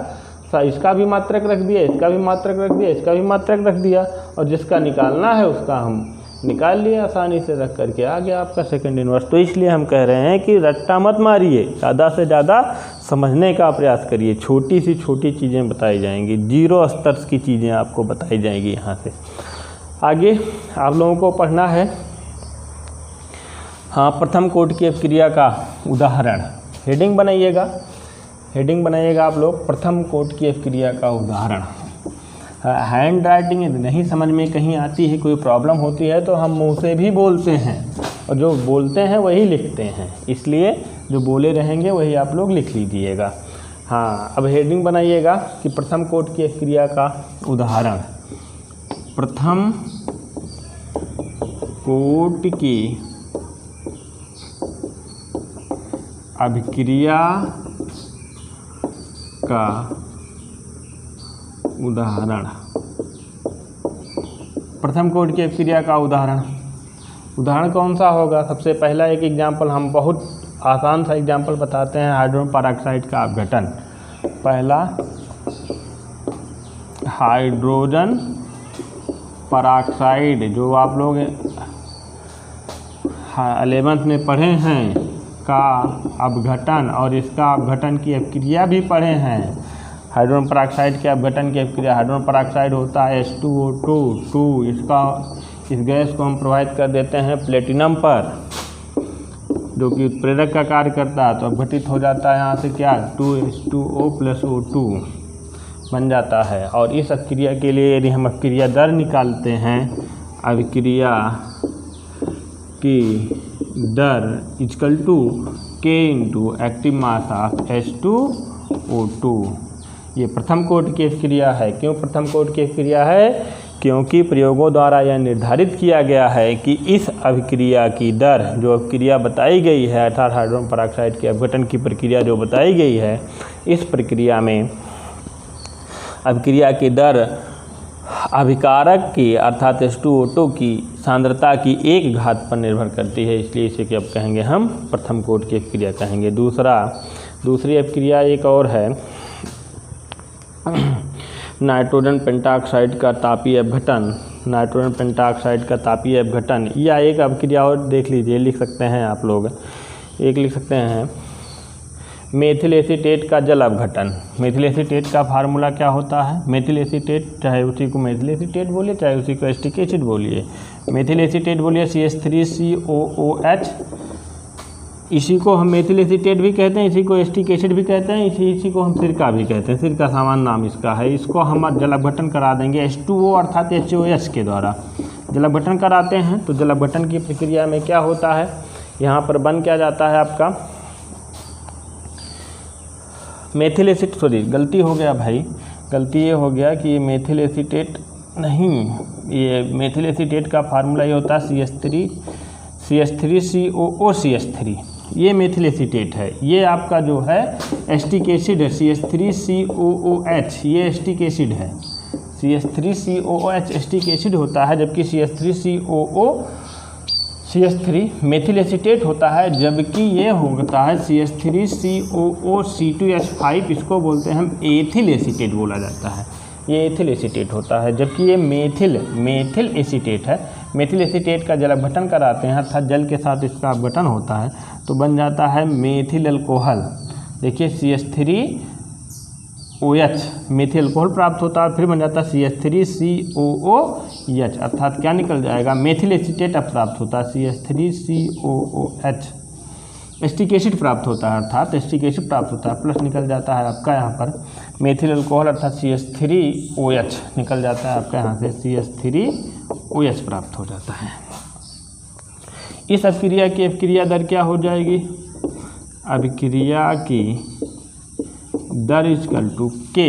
Speaker 1: इसका भी मात्रक रख दिया, इसका भी मात्रक रख दिया, इसका भी मात्रक रख दिया, और जिसका निकालना है उसका हम निकाल लिया आसानी से रख करके, आ गया आपका सेकंड इनवर्स। तो इसलिए हम कह रहे हैं कि रट्टा मत मारिए, ज़्यादा से ज़्यादा समझने का प्रयास करिए। छोटी सी छोटी चीज़ें बताई जाएंगी, 0 स्तर की चीज़ें आपको बताई जाएंगी। यहाँ से आगे आप लोगों को पढ़ना है हाँ प्रथम कोटि की क्रिया का उदाहरण। हेडिंग बनाइएगा आप लोग, प्रथम कोटि की क्रिया का उदाहरण। हैंड राइटिंग नहीं समझ में कहीं आती है, कोई प्रॉब्लम होती है तो हम मुंह से भी बोलते हैं, और जो बोलते हैं वही लिखते हैं, इसलिए जो बोले रहेंगे वही आप लोग लिख लीजिएगा। हाँ, अब हेडिंग बनाइएगा कि प्रथम कोटि की क्रिया का उदाहरण। प्रथम कोटि की अभिक्रिया का उदाहरण। प्रथम कोटि की अभिक्रिया का उदाहरण कौन सा होगा? सबसे पहला एक एग्जाम्पल, हम बहुत आसान सा एग्जाम्पल बताते हैं, हाइड्रोजन पेरोक्साइड का अपघटन। पहला हाइड्रोजन पेरोक्साइड, जो आप लोग 11th में पढ़े हैं, का अपघटन, और इसका अपघटन की अभिक्रिया भी पढ़े हैं। हाइड्रोजन पेरोक्साइड के अपघटन की अभिक्रिया, हाइड्रोजन पेरोक्साइड होता है H2O2, इस गैस को हम प्रोवाइड कर देते हैं प्लेटिनम पर, जो कि उत्प्रेरक का कार्य करता है, तो अपघटित हो जाता है यहाँ से क्या 2H2O + O2 बन जाता है। और इस अभिक्रिया के लिए यदि हम अभिक्रिया दर निकालते हैं, अभिक्रिया की दर = K × active mass of H2O2। ये प्रथम कोटि की क्रिया है। क्यों प्रथम कोटि की क्रिया है? क्योंकि प्रयोगों द्वारा यह निर्धारित किया गया है कि इस अभिक्रिया की दर, जो अभिक्रिया बताई गई है, अर्थात हाइड्रोजन पेरोक्साइड के अपघटन की प्रक्रिया जो बताई गई है, इस प्रक्रिया में अभिक्रिया की दर अभिकारक की अर्थात H2O2 की सांद्रता की 1 घात पर निर्भर करती है, इसलिए इसे क्या कहेंगे हम प्रथम कोटि की क्रिया कहेंगे। दूसरी अभिक्रिया एक और है, नाइट्रोजन पेंटाऑक्साइड का तापीय अपघटन। नाइट्रोजन पेंटाऑक्साइड का तापीय अपघटन, या एक अभिक्रिया और देख लीजिए, लिख सकते हैं आप लोग, एक लिख सकते हैं मेथिल एसीटेट का जल अपघटन। मेथिल एसीटेट का फार्मूला क्या होता है? मेथिल एसीटेट, चाहे उसी को मेथिल एसीटेट बोलिए, चाहे उसी को एसिटिक एसिड बोलिए। मेथिल एसीटेट बोलिए CH3COOH, इसी को हम मेथिल एसीटेट भी कहते हैं, इसी को एसिटिक एसिड भी कहते हैं, इसी को हम सिरका भी कहते हैं, सिरका सामान्य नाम इसका है। इसको हम जल अपघटन करा देंगे H2O अर्थात HOS के द्वारा जल अपघटन कराते हैं। तो जल अपघटन की प्रक्रिया में क्या होता है, यहाँ पर बन क्या जाता है आपका मेथिल एसिड, गलती हो गया भाई, गलती ये हो गया कि ये मेथिल एसीटेट नहीं, ये मेथिल एसीटेट का फार्मूला ये होता है CH3COOCH3। ये मेथिल एसीटेट है। ये आपका जो है एस्टिक एसिड है CH3COOH, ये एस्टिक एसिड है। CH3COOH एस्टिक एसिड होता है, जबकि CH3 मेथिल एसीटेट होता है, जबकि ये होता है CH3COOC2H5। इसको बोलते हैं हम एथिल एसीटेट बोला जाता है। ये एथिल एसीटेट होता है, जबकि ये मेथिल एसीटेट है। मेथिल एसीटेट का जल अपघटन कराते हैं, अर्थात जल के साथ इसका अपघटन होता है तो बन जाता है मेथिल अल्कोहल। देखिए CH3OH मेथिल अल्कोहल प्राप्त होता है, फिर बन जाता है CH3COOH, अर्थात क्या निकल जाएगा, मेथिल एसीटेट अब प्राप्त होता है CH3COOH। एस्टिक एसिड प्राप्त होता है, अर्थात एस्टिक एसिड प्राप्त होता है, प्लस निकल जाता है आपका यहाँ पर मेथिल अल्कोहल अर्थात CH3OH निकल जाता है आपका यहाँ से CH3OH प्राप्त हो जाता है। इस अभिक्रिया की अभिक्रिया दर क्या हो जाएगी, अभिक्रिया की दर equal to K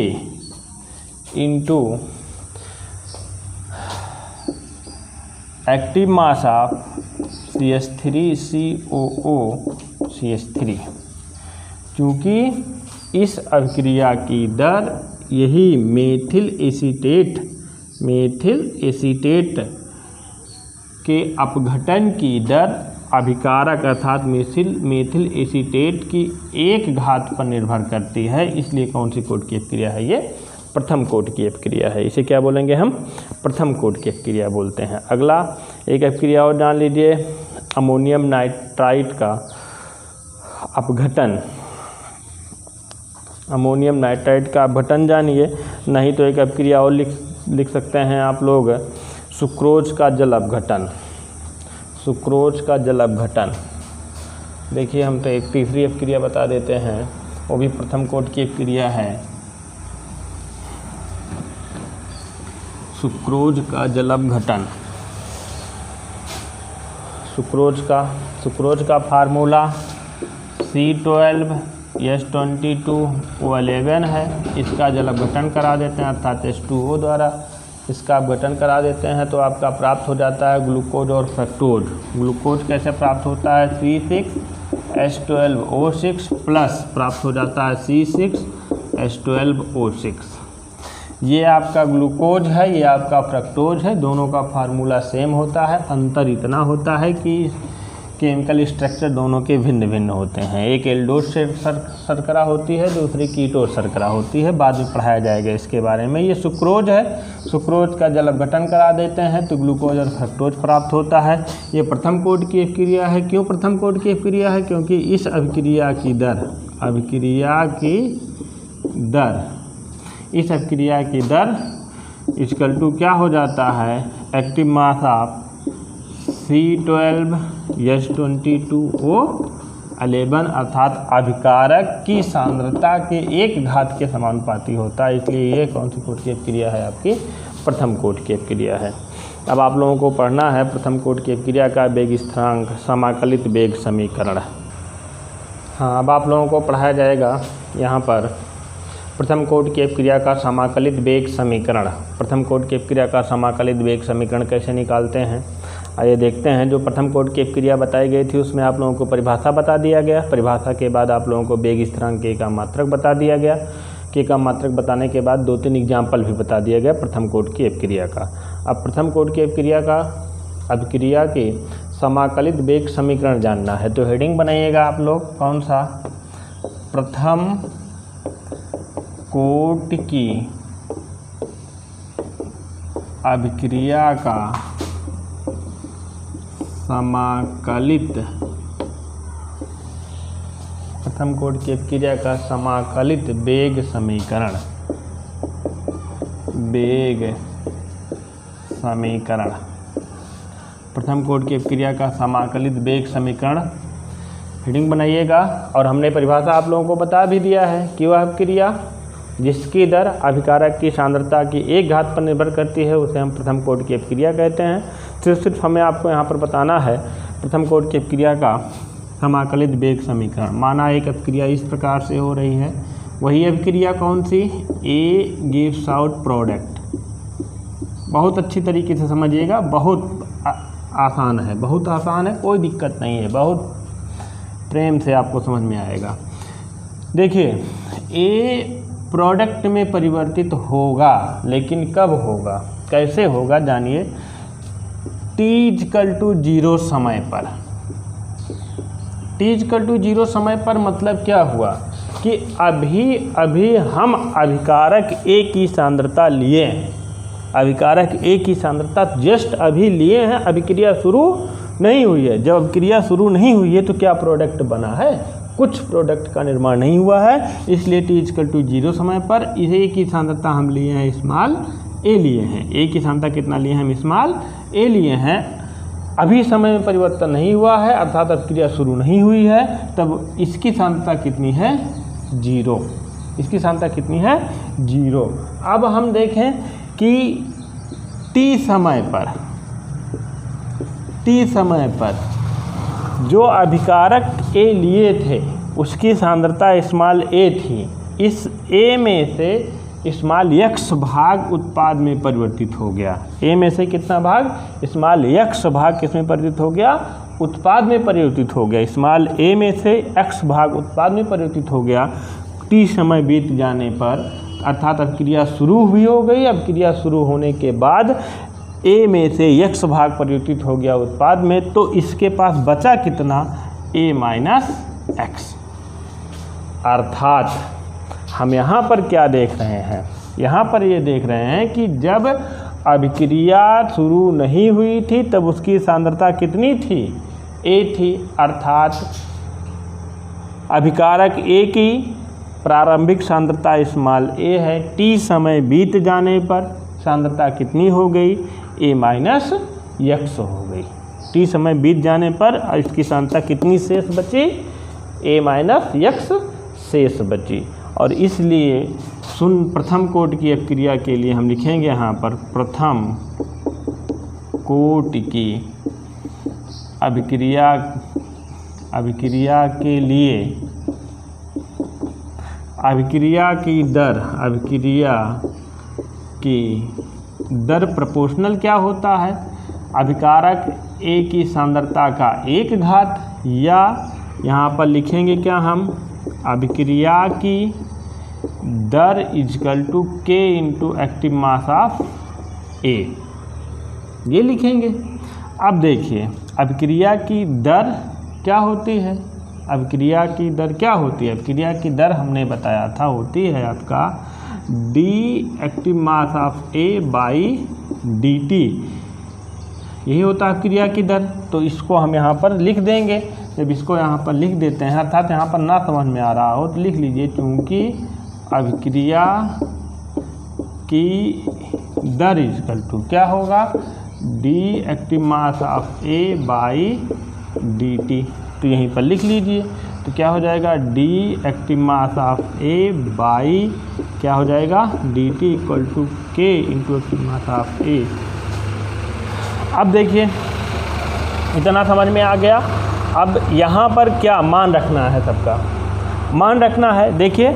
Speaker 1: into active mass of CH3COOCH3। चूँकि इस अभिक्रिया की दर यही मेथिल एसीटेट के अपघटन की दर अभिकारक अर्थात मेथिल एसीटेट की 1 घात पर निर्भर करती है। इसलिए कौन सी कोट की अभिक्रिया है, ये प्रथम कोट की अभिक्रिया है। इसे क्या बोलेंगे हम, प्रथम कोट की अभिक्रिया बोलते हैं। अगला एक अभिक्रिया और जान लीजिए, अमोनियम नाइट्राइट का अपघटन। अमोनियम नाइट्राइट का अपघटन जानिए, नहीं तो एक अभिक्रिया और लिख सकते हैं आप लोग, सुक्रोज का जल अपघटन। सुक्रोज का जल अपघटन, देखिए हम तो एक तीसरी अभिक्रिया बता देते हैं, वो भी प्रथम कोट की अभिक्रिया है। सुक्रोज का जल अपघटन, सुक्रोज का फार्मूला C12H22O11 है। इसका जल अपघटन करा देते हैं अर्थात H2O द्वारा इसका अपघटन करा देते हैं तो आपका प्राप्त हो जाता है ग्लूकोज और फ्रक्टोज। ग्लूकोज कैसे प्राप्त होता है, C6H12O6 प्लस प्राप्त हो जाता है C6H12O6। ये आपका ग्लूकोज है, ये आपका फ्रक्टोज है, दोनों का फार्मूला सेम होता है। अंतर इतना होता है कि केमिकल स्ट्रक्चर दोनों के भिन्न भिन्न होते हैं। एक एल्डोज शर्करा होती है, दूसरी कीटोज शर्करा होती है। बाद में पढ़ाया जाएगा इसके बारे में। ये सुक्रोज है, सुक्रोज का जल अपघटन करा देते हैं तो ग्लूकोज और फ्रक्टोज प्राप्त होता है। ये प्रथम कोट की अभिक्रिया है। क्यों प्रथम कोट की अभिक्रिया है, क्योंकि इस अभिक्रिया की दर इक्वल टू क्या हो जाता है, एक्टिव मास ऑफ C12H22O11 अर्थात अभिकारक की सांद्रता के 1 घात के समानुपाती होता है। इसलिए ये कौन सी कोट की अभिक्रिया है, आपकी प्रथम कोट की अभिक्रिया है। अब आप लोगों को पढ़ना है प्रथम कोट की अभिक्रिया का वेग स्थिरांक समाकलित वेग समीकरण। हाँ, अब आप लोगों को पढ़ाया जाएगा यहाँ पर प्रथम कोट की अभिक्रिया का समाकलित वेग समीकरण। प्रथम कोट की अभिक्रिया का समाकलित वेग समीकरण कैसे निकालते हैं, आइए देखते हैं। जो प्रथम कोट की अभिक्रिया बताई गई थी उसमें आप लोगों को परिभाषा बता दिया गया। परिभाषा के बाद आप लोगों को वेग स्थिरांक के का मात्रक बता दिया गया। के का मात्रक बताने के बाद 2-3 एग्जाम्पल भी बता दिया गया प्रथम कोट की अभिक्रिया का। अब प्रथम कोट की अभिक्रिया के समाकलित वेग समीकरण जानना है तो हेडिंग बनाइएगा आप लोग, कौन सा, प्रथम कोट की अभिक्रिया का समाकलित, प्रथम कोट की अभिक्रिया का समाकलित वेग समीकरण। प्रथम कोट की अभिक्रिया का समाकलित वेग समीकरण हेडिंग बनाइएगा। और हमने परिभाषा आप लोगों को बता भी दिया है कि वह अभिक्रिया जिसकी दर अभिकारक की सांद्रता की 1 घात पर निर्भर करती है उसे हम प्रथम कोट की अभिक्रिया कहते हैं। सिर्फ हमें आपको यहाँ पर बताना है प्रथम कोट की अभिक्रिया का समाकलित वेग समीकरण। माना एक अभिक्रिया इस प्रकार से हो रही है, वही अभिक्रिया कौन सी, A गिव्स आउट प्रोडक्ट, बहुत अच्छी तरीके से समझिएगा, बहुत आसान है, बहुत आसान है, कोई दिक्कत नहीं है, बहुत प्रेम से आपको समझ में आएगा। देखिए ए प्रोडक्ट में परिवर्तित होगा, लेकिन कब होगा, कैसे होगा, जानिए। t=0 समय पर। t=0 समय पर मतलब क्या हुआ कि अभी हम अभिकारक A की सांद्रता लिए हैं, अभिकारक A की सांद्रता जस्ट अभी लिए हैं, अभिक्रिया शुरू नहीं हुई है। जब अभिक्रिया शुरू नहीं हुई है तो क्या प्रोडक्ट बना है, कुछ प्रोडक्ट का निर्माण नहीं हुआ है। इसलिए t=0 समय पर A की सांद्रता हम लिए हैं स्मॉल a लिए हैं, A की सांद्रता कितना लिए हैं हम स्मॉल a लिए हैं। अभी समय में परिवर्तन नहीं हुआ है, अर्थात अभिक्रिया शुरू नहीं हुई है, तब इसकी सांद्रता कितनी है, 0। इसकी सांद्रता कितनी है, 0। अब हम देखें कि t समय पर जो अभिकारक A लिए थे उसकी सांद्रता स्मॉल a थी। इस A में से स्मॉल x भाग उत्पाद में परिवर्तित हो गया। A में से कितना भाग, स्मॉल x भाग किस में परिवर्तित हो गया, उत्पाद में परिवर्तित हो गया। स्मॉल a में से x भाग उत्पाद में परिवर्तित हो गया। t समय बीत जाने पर अर्थात अभिक्रिया शुरू हुई हो गई। अभिक्रिया शुरू होने के बाद A में से x भाग परिवर्तित हो गया उत्पाद में, तो इसके पास बचा कितना, A - x। अर्थात हम यहाँ पर क्या देख रहे हैं, यहाँ पर ये देख रहे हैं कि जब अभिक्रिया शुरू नहीं हुई थी तब उसकी सांद्रता कितनी थी, A थी। अर्थात अभिकारक A की प्रारंभिक सांद्रता स्मॉल a है। t समय बीत जाने पर सांद्रता कितनी हो गई, A - x हो गई। t समय बीत जाने पर इसकी सांद्रता कितनी शेष बची, A - x शेष बची। और इसलिए प्रथम कोटि की अभिक्रिया के लिए हम लिखेंगे यहाँ पर प्रथम कोटि की अभिक्रिया के लिए अभिक्रिया की दर प्रोपोर्शनल क्या होता है, अभिकारक A की सांद्रता का 1 घात, या यहाँ पर लिखेंगे क्या हम, अभिक्रिया की दर = K × active mass of A, ये लिखेंगे। अब देखिए अभिक्रिया की दर क्या होती है, अभिक्रिया की दर क्या होती है, अभिक्रिया की दर हमने बताया था होती है आपका d active mass of A/dt, यही होता है अभिक्रिया की दर। तो इसको हम यहाँ पर लिख देंगे। जब इसको यहाँ पर लिख देते हैं, अर्थात यहाँ पर ना समझ में आ रहा हो तो लिख लीजिए, क्योंकि अभिक्रिया की दर = क्या होगा, d active mass of A/dt। तो यहीं पर लिख लीजिए, तो क्या हो जाएगा, d active mass of A/ क्या हो जाएगा, dt = K × active mass of A। अब देखिए इतना समझ में आ गया। अब यहाँ पर क्या मान रखना है, सबका मान रखना है। देखिए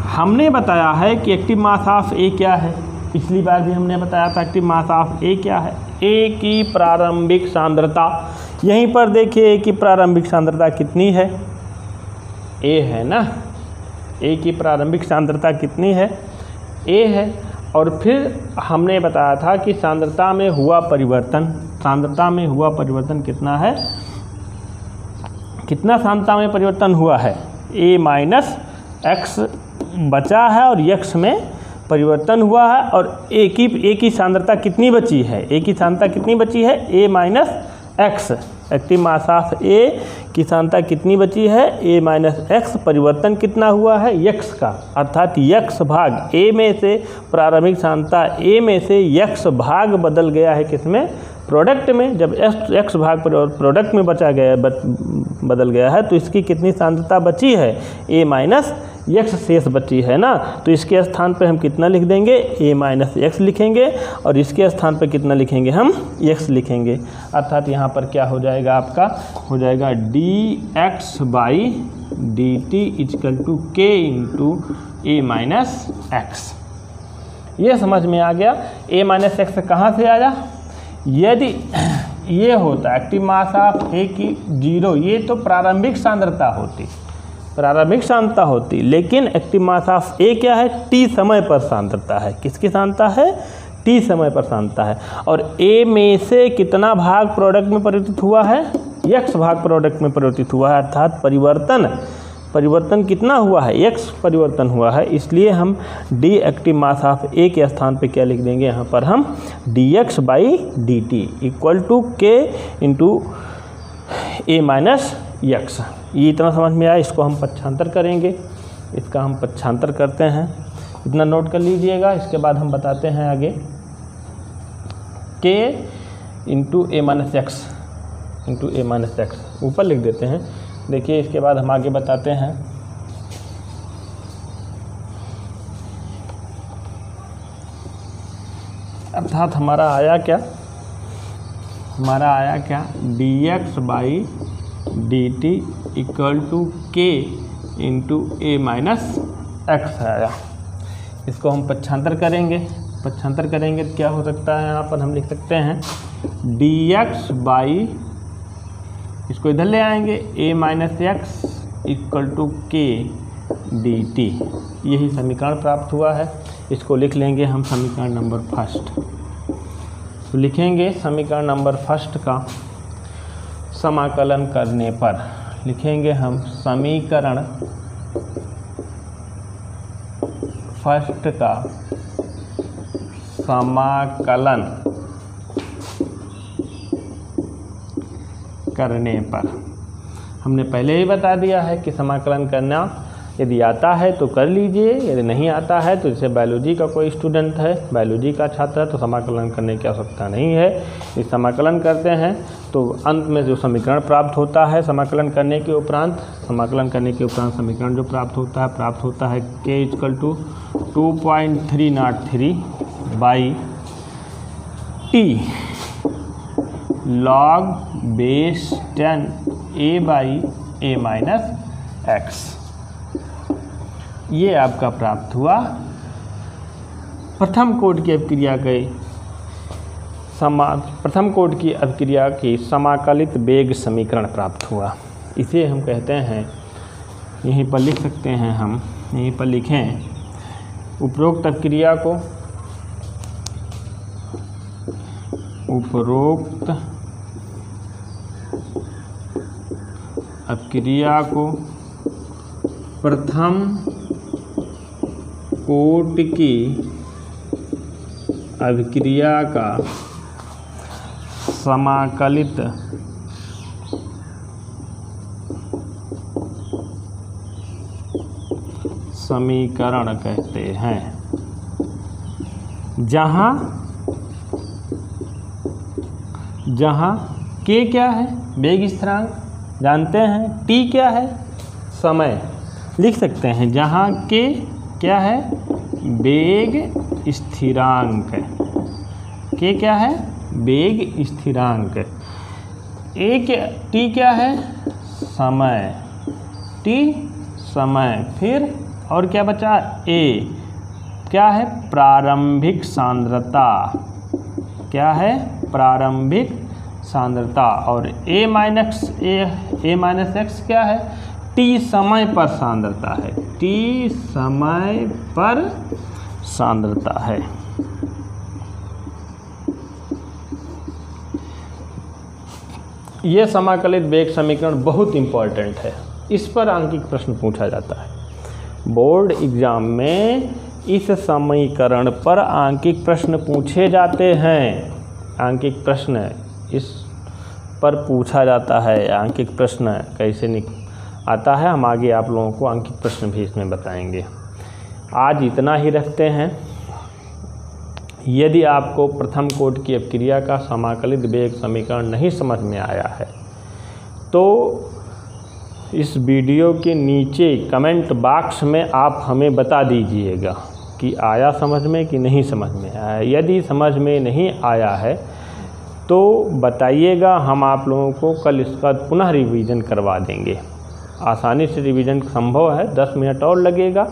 Speaker 1: हमने बताया है कि एक्टिव मास ऑफ A क्या है, पिछली बार भी हमने बताया था एक्टिव मास ऑफ A क्या है, A की प्रारंभिक सांद्रता। यहीं पर देखिए A की प्रारंभिक सांद्रता कितनी है, A है ना, A की प्रारंभिक सांद्रता कितनी है, A है। और फिर हमने बताया था कि सांद्रता में हुआ परिवर्तन, सांद्रता में हुआ परिवर्तन कितना है, कितना सांद्रता में परिवर्तन हुआ है, A - x बचा है और x में परिवर्तन हुआ है। और A की सांद्रता कितनी बची है, A की सांद्रता कितनी बची है, A - x। Active mass of A की सांद्रता कितनी बची है, A - x। परिवर्तन कितना हुआ है, x का, अर्थात x भाग A में से प्रारंभिक सांद्रता A में से x भाग बदल गया है किसमें, प्रोडक्ट में। जब x भाग प्रोडक्ट में बदल गया है तो इसकी कितनी सांद्रता बची है, A - x शेष बची है ना। तो इसके स्थान पर हम कितना लिख देंगे, A - x लिखेंगे, और इसके स्थान पर कितना लिखेंगे हम, x लिखेंगे। अर्थात यहाँ पर क्या हो जाएगा, आपका हो जाएगा dx/dt = K × A - x। ये समझ में आ गया। a माइनस एक्स कहाँ से आया, यदि ये होता एक्टिव मास ऑफ ए की 0, ये तो प्रारंभिक सांद्रता होती, लेकिन एक्टिव मास ऑफ ए क्या है, टी समय पर सांद्रता है। किसकी सांद्रता है, टी समय पर सांद्रता है। और ए में से कितना भाग प्रोडक्ट में परिवर्तित हुआ है, x भाग प्रोडक्ट में परिवर्तित हुआ है, अर्थात परिवर्तन कितना हुआ है, x परिवर्तन हुआ है। इसलिए हम डी एक्टिव मास ऑफ ए के स्थान पे क्या लिख देंगे, यहाँ पर हम dx by D T equal to K into A minus X. ये इतना समझ में आया। इसको हम पक्षांतर करेंगे, इसका हम पक्षांतर करते हैं, इतना नोट कर लीजिएगा। इसके बाद हम बताते हैं आगे के into A minus x into A minus x ऊपर लिख देते हैं। देखिए इसके बाद हम आगे बताते हैं अर्थात हमारा आया क्या, dx by D T equal to K into A minus X आया। इसको हम पक्षांतर करेंगे तो क्या हो सकता है, यहाँ पर हम लिख सकते हैं dx बाई, इसको इधर ले आएंगे, a minus X equal to K D T. यही समीकरण प्राप्त हुआ है। इसको लिख लेंगे हम समीकरण नंबर फर्स्ट। तो लिखेंगे समीकरण नंबर फर्स्ट का समाकलन करने पर, लिखेंगे हम समीकरण फर्स्ट का समाकलन करने पर। हमने पहले ही बता दिया है कि समाकलन करना यदि आता है तो कर लीजिए, यदि नहीं आता है तो जैसे बायोलॉजी का कोई स्टूडेंट है, बायोलॉजी का छात्र है, तो समाकलन करने की आवश्यकता नहीं है। इस समाकलन करते हैं तो अंत में जो समीकरण प्राप्त होता है, समाकलन करने के उपरांत समीकरण जो प्राप्त होता है K equal to 2.303 by T log base 10 a by A minus X. ये आपका प्राप्त हुआ प्रथम कोटि की अभिक्रिया की समाकलित वेग समीकरण प्राप्त हुआ। इसे हम कहते हैं, यहीं पर लिख सकते हैं हम, यहीं पर लिखें उपरोक्त अभिक्रिया को प्रथम कोटि की अभिक्रिया का समाकलित समीकरण कहते हैं, जहाँ के क्या है, वेग स्थिरांक जानते हैं, टी क्या है, समय लिख सकते हैं, जहाँ के क्या है, वेग स्थिरांक, के क्या है, वेग स्थिरांक, टी क्या है, समय, टी समय, फिर और क्या बचा, ए क्या है, प्रारंभिक सांद्रता, क्या है, प्रारंभिक सांद्रता, और ए माइनस एक्स क्या है, टी समय पर सांद्रता है, टी समय पर सांद्रता है। यह समाकलित वेग समीकरण बहुत इंपॉर्टेंट है, इस पर आंकिक प्रश्न पूछा जाता है। बोर्ड एग्जाम में इस समीकरण पर आंकिक प्रश्न पूछे जाते हैं। आंकिक प्रश्न इस पर पूछा जाता है। आंकिक प्रश्न कैसे आता है, हम आगे आप लोगों को आंकिक प्रश्न भी इसमें बताएंगे। आज इतना ही रखते हैं। यदि आपको प्रथम कोटि की अभिक्रिया का समाकलित वेग समीकरण नहीं समझ में आया है तो इस वीडियो के नीचे कमेंट बॉक्स में आप हमें बता दीजिएगा कि आया समझ में कि नहीं समझ में आया। यदि समझ में नहीं आया है तो बताइएगा, हम आप लोगों को कल इसका पुनः रिवीजन करवा देंगे। आसानी से रिवीजन संभव है, 10 मिनट और लगेगा,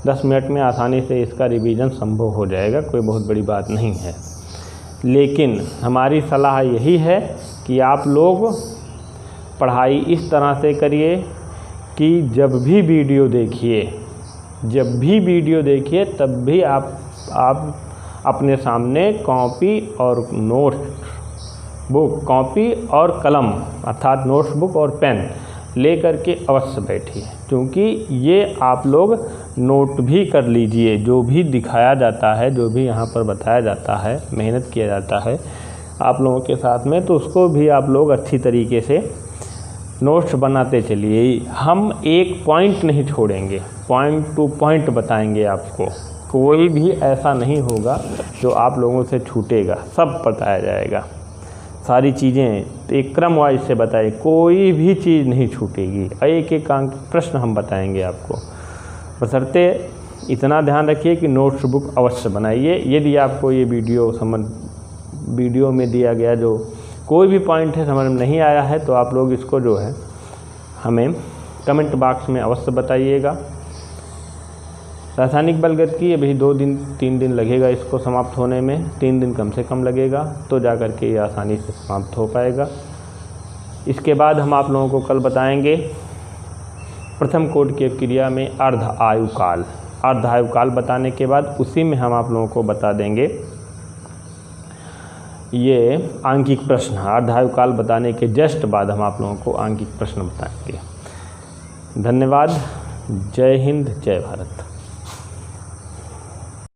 Speaker 1: 10 मिनट में आसानी से इसका रिवीजन संभव हो जाएगा, कोई बहुत बड़ी बात नहीं है। लेकिन हमारी सलाह यही है कि आप लोग पढ़ाई इस तरह से करिए कि जब भी वीडियो देखिए तब भी आप अपने सामने कॉपी और कॉपी और कलम अर्थात नोटबुक और पेन लेकर के अवश्य बैठिए, क्योंकि ये आप लोग नोट भी कर लीजिए। जो भी दिखाया जाता है, जो भी यहाँ पर बताया जाता है, मेहनत किया जाता है आप लोगों के साथ में, तो उसको भी आप लोग अच्छी तरीके से नोट्स बनाते चलिए। हम एक पॉइंट नहीं छोड़ेंगे, पॉइंट टू पॉइंट बताएंगे आपको। कोई भी ऐसा नहीं होगा जो आप लोगों से छूटेगा, सब बताया जाएगा। सारी चीज़ें एक क्रम वाइज से बताइए, कोई भी चीज़ नहीं छूटेगी। एक एक अंक प्रश्न हम बताएंगे आपको। बशर्ते इतना ध्यान रखिए कि नोट्स बुक अवश्य बनाइए। यदि आपको ये वीडियो में दिया गया जो कोई भी पॉइंट है समझ में नहीं आया है, तो आप लोग इसको जो है हमें कमेंट बॉक्स में अवश्य बताइएगा। रासायनिक बलगत की अभी 2-3 दिन लगेगा इसको समाप्त होने में, 3 दिन कम से कम लगेगा, तो जा कर के ये आसानी से समाप्त हो पाएगा। इसके बाद हम आप लोगों को कल बताएंगे प्रथम कोट की क्रिया में अर्ध आयुकाल बताने के बाद उसी में हम आप लोगों को बता देंगे ये आंकिक प्रश्न। अर्ध आयुकाल बताने के जस्ट बाद हम आप लोगों को आंकिक प्रश्न बताएंगे। धन्यवाद। जय हिंद, जय भारत।